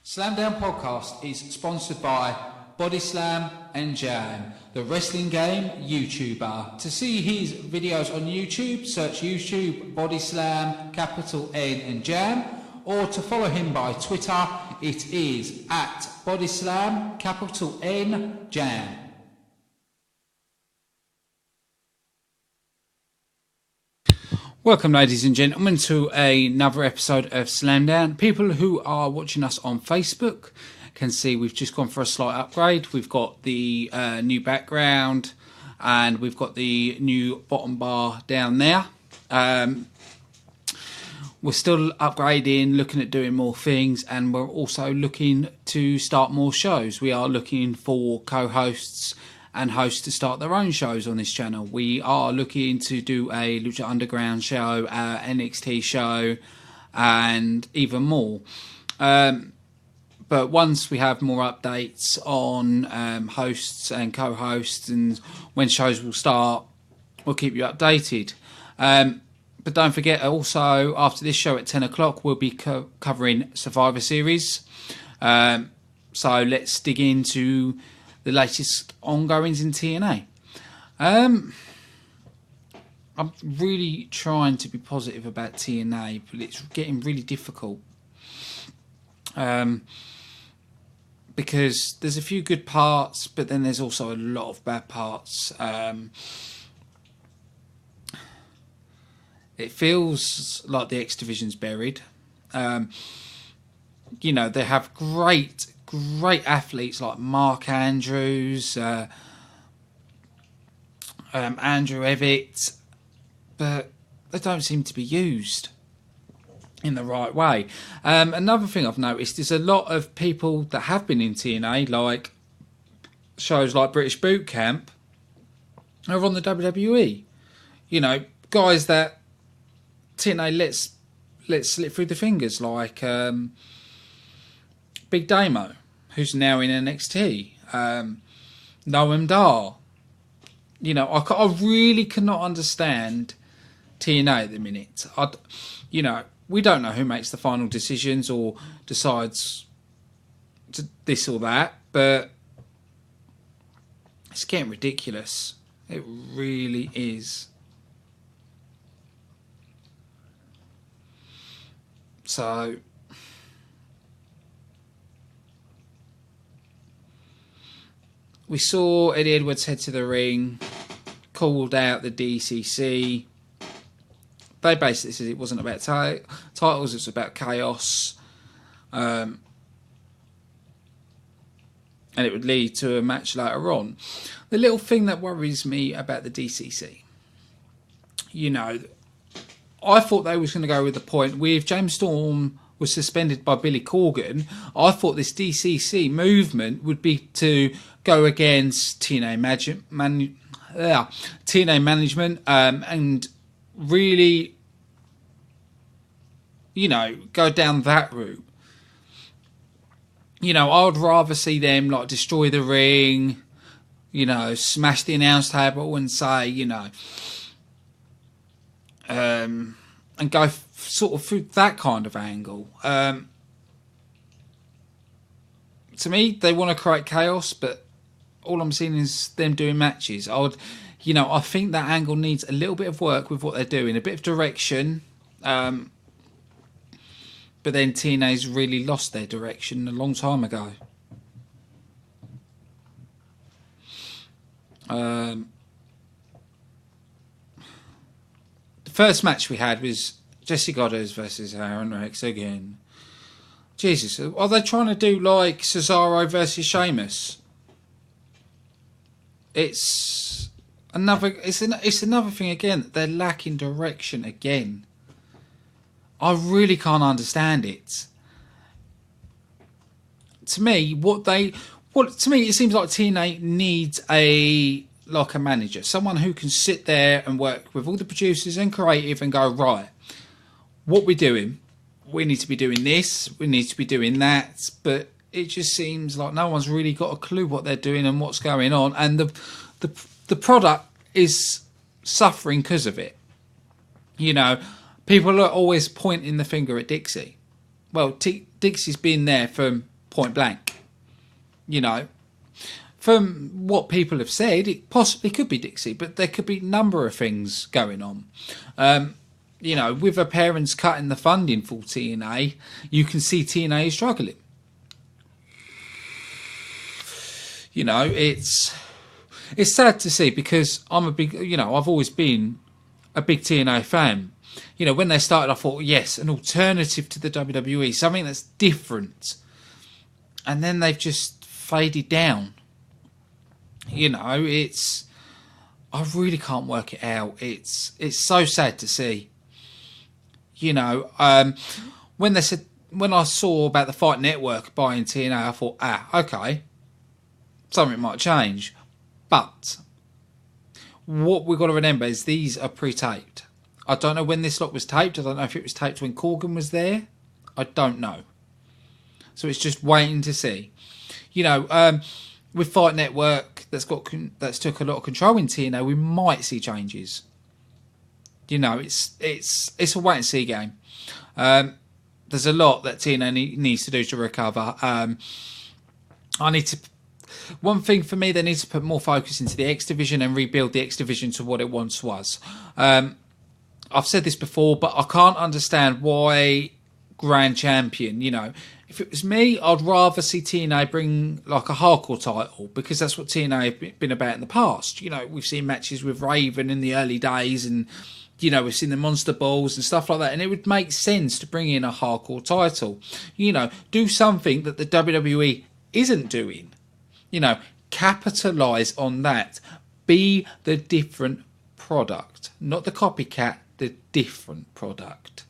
Slamdown Podcast is sponsored by Body Slam and Jam, the wrestling game YouTuber. To see his videos on YouTube, search YouTube, Body Slam, capital N and Jam, or to follow him by Twitter, it is at Body Slam, capital N, Jam. Welcome, ladies and gentlemen, to another episode of Slamdown. People who are watching us on Facebook can see we've just gone for a slight upgrade. We've got the new background and we've got the new bottom bar down there. We're still upgrading, looking at doing more things, and we're also looking to start more shows. We are looking for co-hosts and hosts to start their own shows on this channel. We are looking to do a Lucha Underground show, NXT show, and even more. But once we have more updates on hosts and co-hosts and when shows will start, we'll keep you updated. But don't forget, also, after this show at 10 o'clock, we'll be covering Survivor Series. So let's dig into the latest ongoings in TNA. I'm really trying to be positive about TNA, but it's getting really difficult. Because there's a few good parts, but then there's also a lot of bad parts. It feels like the X Division's buried. You know, they have great athletes like Mark Andrews, Andrew Evitt, but they don't seem to be used in the right way. Another thing I've noticed is a lot of people that have been in TNA, like shows like British Boot Camp, are on the WWE. You know, guys that TNA lets slip through the fingers, like Big Damo, who's now in NXT, Noam Dar. You know, I really cannot understand TNA at the minute. You know, we don't know who makes the final decisions or decides to this or that, but it's getting ridiculous. It really is. So we saw Eddie Edwards head to the ring, called out the DCC. They basically said it wasn't about titles, it was about chaos. And it would lead to a match later on. The little thing that worries me about the DCC, you know, I thought they was going to go with the point with James Storm was suspended by Billy Corgan. I thought this DCC movement would be to go against TNA management and really, you know, go down that route. You know, I would rather see them like destroy the ring, you know, smash the announce table and say, you know, and go sort of through that kind of angle. To me, they want to create chaos, but all I'm seeing is them doing matches. I think that angle needs a little bit of work with what they're doing, a bit of direction. But then TNA's really lost their direction a long time ago. The first match we had was Jesse Goddard versus Aaron Rex again. Jesus, are they trying to do like Cesaro versus Sheamus? It's another thing again. They're lacking direction again. I really can't understand it. To me, it seems like TNA needs a manager, someone who can sit there and work with all the producers and creative and go, right, what we're doing, we need to be doing this, we need to be doing that, but it just seems like no one's really got a clue what they're doing and what's going on, and the product is suffering because of it. You know, people are always pointing the finger at Dixie. Well, Dixie's been there from point blank. You know, from what people have said, it possibly could be Dixie, but there could be a number of things going on. You know, with her parents cutting the funding for TNA, you can see TNA is struggling. You know, it's sad to see, because I'm a big, you know, I've always been a big TNA fan. You know, when they started, I thought, yes, an alternative to the WWE, something that's different. And then they've just faded down. You know, I really can't work it out. It's so sad to see. You know, when I saw about the Fight Network buying TNA, I thought, okay, something might change. But what we've got to remember is these are pre-taped. I don't know when this lot was taped. I don't know if it was taped when Corgan was there. I don't know. So it's just waiting to see. You know, with Fight Network, that's took a lot of control in TNA, we might see changes. You know, it's a wait and see game. There's a lot that TNA needs to do to recover. One thing for me, they need to put more focus into the X Division and rebuild the X Division to what it once was. I've said this before, but I can't understand why Grand Champion, you know, if it was me, I'd rather see TNA bring like a hardcore title, because that's what TNA have been about in the past. You know, we've seen matches with Raven in the early days, and, you know, we've seen the Monster Balls and stuff like that, and it would make sense to bring in a hardcore title. You know, do something that the WWE isn't doing. You know, capitalise on that. Be the different product, not the copycat, the different product.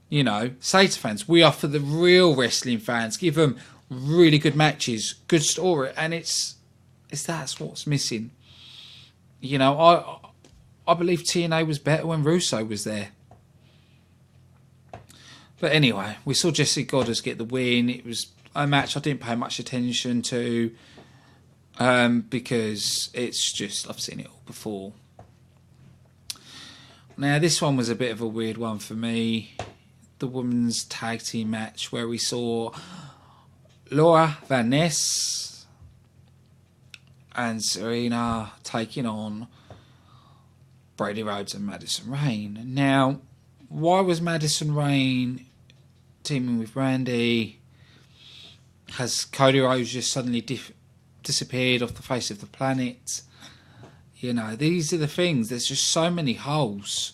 You know, say to fans, we are for the real wrestling fans. Give them really good matches, good story, and it's that's what's missing. You know, I believe TNA was better when Russo was there. But anyway, we saw Jesse Goddard get the win. It was a match I didn't pay much attention to, because it's just, I've seen it all before. Now, this one was a bit of a weird one for me. The women's tag team match, where we saw Laura Van Ness and Serena taking on Brady Rhodes and Madison Rayne. Now, why was Madison Rayne teaming with Brandy? Has Cody Rhodes just suddenly disappeared off the face of the planet? You know, these are the things. There's just so many holes.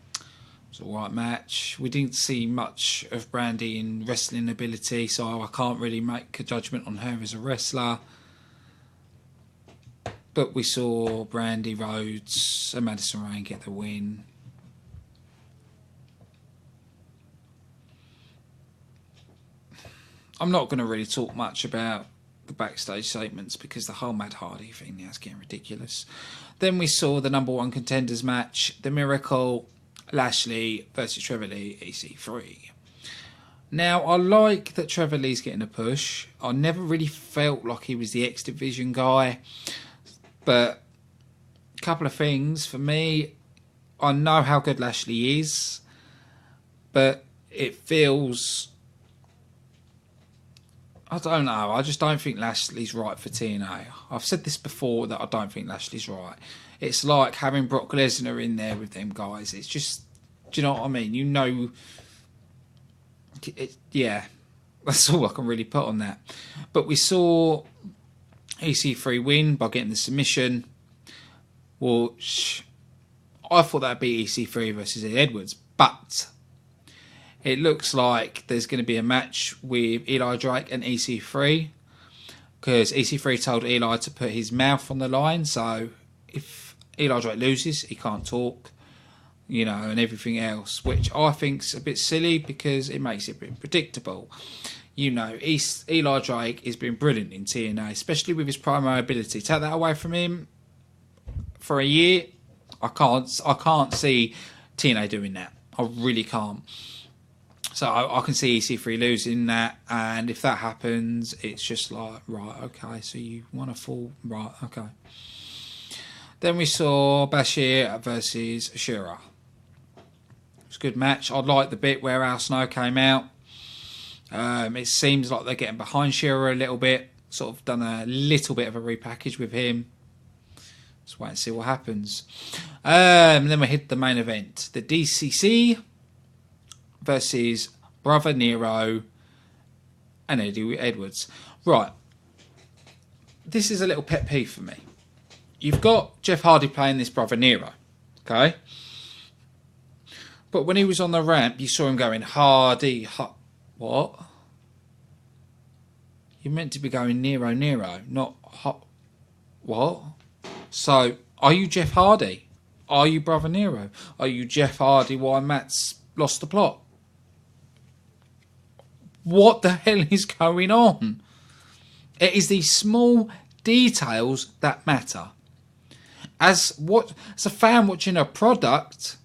It was an alright match. We didn't see much of Brandy in wrestling ability, so I can't really make a judgment on her as a wrestler. But we saw Brandy Rhodes and Madison Rayne get the win. I'm not going to really talk much about the backstage statements, because the whole Mad Hardy thing now is getting ridiculous. Then we saw the number one contenders match, The Miracle, Lashley versus Trevor Lee, EC3. Now, I like that Trevor Lee's getting a push. I never really felt like he was the X Division guy. But a couple of things. For me, I know how good Lashley is, but it feels... I don't know. I just don't think Lashley's right for TNA. I've said this before, that I don't think Lashley's right. It's like having Brock Lesnar in there with them guys. It's just... Do you know what I mean? You know... Yeah. That's all I can really put on that. But we saw EC3 win by getting the submission, which I thought that would be EC3 versus Ed Edwards. But... it looks like there's going to be a match with Eli Drake and EC3, because EC3 told Eli to put his mouth on the line, so if Eli Drake loses, he can't talk, you know, and everything else, which I think's a bit silly, because it makes it a bit predictable. You know, Eli Drake has been brilliant in TNA, especially with his promo ability. Take that away from him for a year, I can't see TNA doing that. I really can't. So I can see EC3 losing that, and if that happens, it's just like, right, okay, so you want to fall, right, okay. Then we saw Bashir versus Ashura. It was a good match. I liked the bit where Al Snow came out. It seems like they're getting behind Shearer a little bit. Sort of done a little bit of a repackage with him. Let's wait and see what happens. Then we hit the main event. The DCC versus Brother Nero and Eddie Edwards. Right. This is a little pet peeve for me. You've got Jeff Hardy playing this Brother Nero. Okay? But when he was on the ramp, you saw him going, Hardy, what? You're meant to be going Nero, not what? So, are you Jeff Hardy? Are you Brother Nero? Are you Jeff Hardy while Matt's lost the plot? What the hell is going on? It is these small details that matter. As a fan watching a product,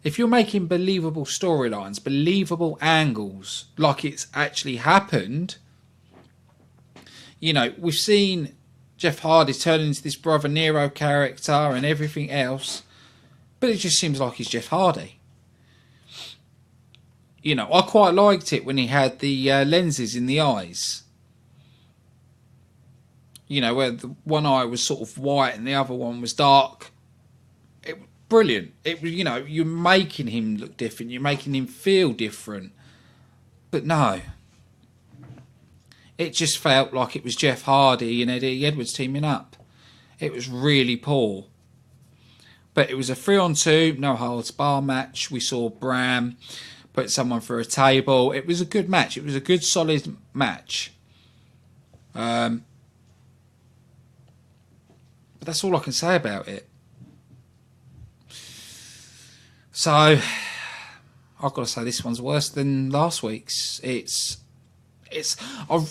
if you're making believable storylines, believable angles, like it's actually happened, you know, we've seen Jeff Hardy turn into this Brother Nero character and everything else, but it just seems like he's Jeff Hardy. You know, I quite liked it when he had the lenses in the eyes. You know, where the one eye was sort of white and the other one was dark. It was brilliant. It was, you know, you're making him look different. You're making him feel different. But no. It just felt like it was Jeff Hardy and Eddie Edwards teaming up. It was really poor. But it was a 3-on-2, no holds bar match. We saw Bram put someone through a table. It was a good match. It was a good, solid match. But that's all I can say about it. So, I've got to say this one's worse than last week's. I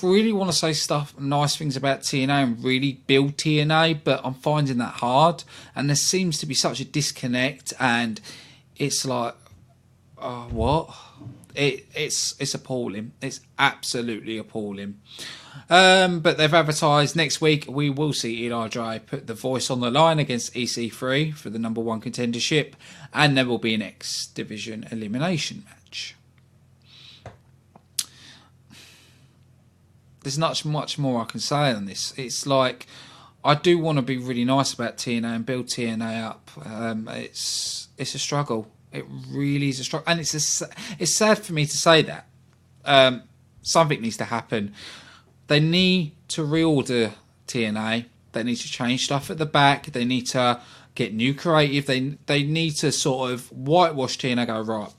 really want to say nice things about TNA and really build TNA, but I'm finding that hard. And there seems to be such a disconnect, and it's like, what? It's appalling. It's absolutely appalling. But they've advertised next week we will see Eli Drake put the voice on the line against EC3 for the number 1 contendership, and there will be an X Division elimination match. There's not much more I can say on this. It's like, I do want to be really nice about TNA and build TNA up. It's a struggle. It really is a struggle, and it's sad for me to say that. Something needs to happen. They need to reorder TNA. They need to change stuff at the back. They need to get new creative. They need to sort of whitewash TNA. Go, right,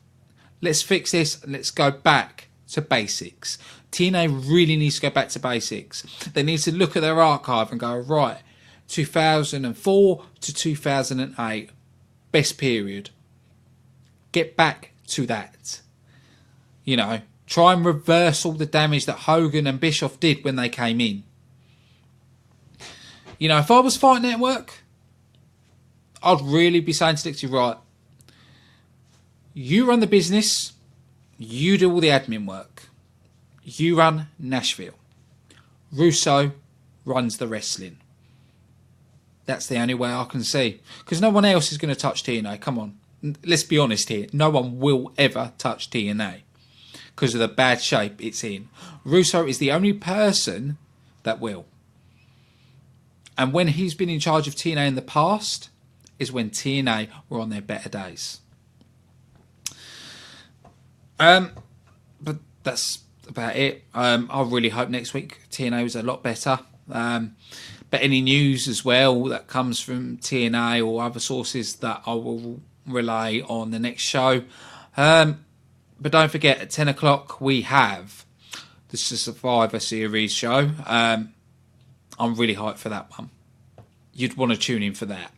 let's fix this. Let's go back to basics. TNA really needs to go back to basics. They need to look at their archive and go, right, 2004 to 2008, best period. Get back to that. You know, try and reverse all the damage that Hogan and Bischoff did when they came in. You know, if I was Fight Network, I'd really be saying to Dixie, right, you run the business, you do all the admin work. You run Nashville. Russo runs the wrestling. That's the only way I can see. Because no one else is going to touch TNA. Come on. Let's be honest here. No one will ever touch TNA. Because of the bad shape it's in. Russo is the only person that will. And when he's been in charge of TNA in the past, is when TNA were on their better days. But that's about it. I really hope next week TNA is a lot better. But any news as well that comes from TNA or other sources that I will relay on the next show. But don't forget, at 10 o'clock we have the Survivor Series show. I'm really hyped for that one. You'd want to tune in for that.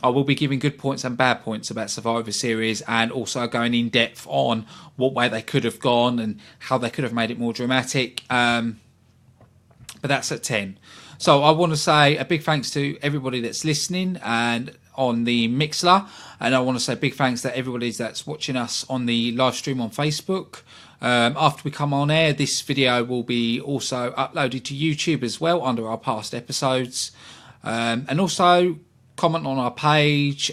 I will be giving good points and bad points about Survivor Series, and also going in depth on what way they could have gone and how they could have made it more dramatic. But that's at 10. So I want to say a big thanks to everybody that's listening and on the Mixler. And I want to say big thanks to everybody that's watching us on the live stream on Facebook. After we come on air, this video will be also uploaded to YouTube as well under our past episodes. And also comment on our page.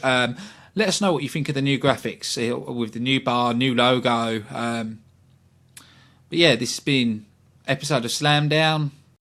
let us know what you think of the new graphics with the new bar, new logo. But yeah, this has been episode of Slam Down.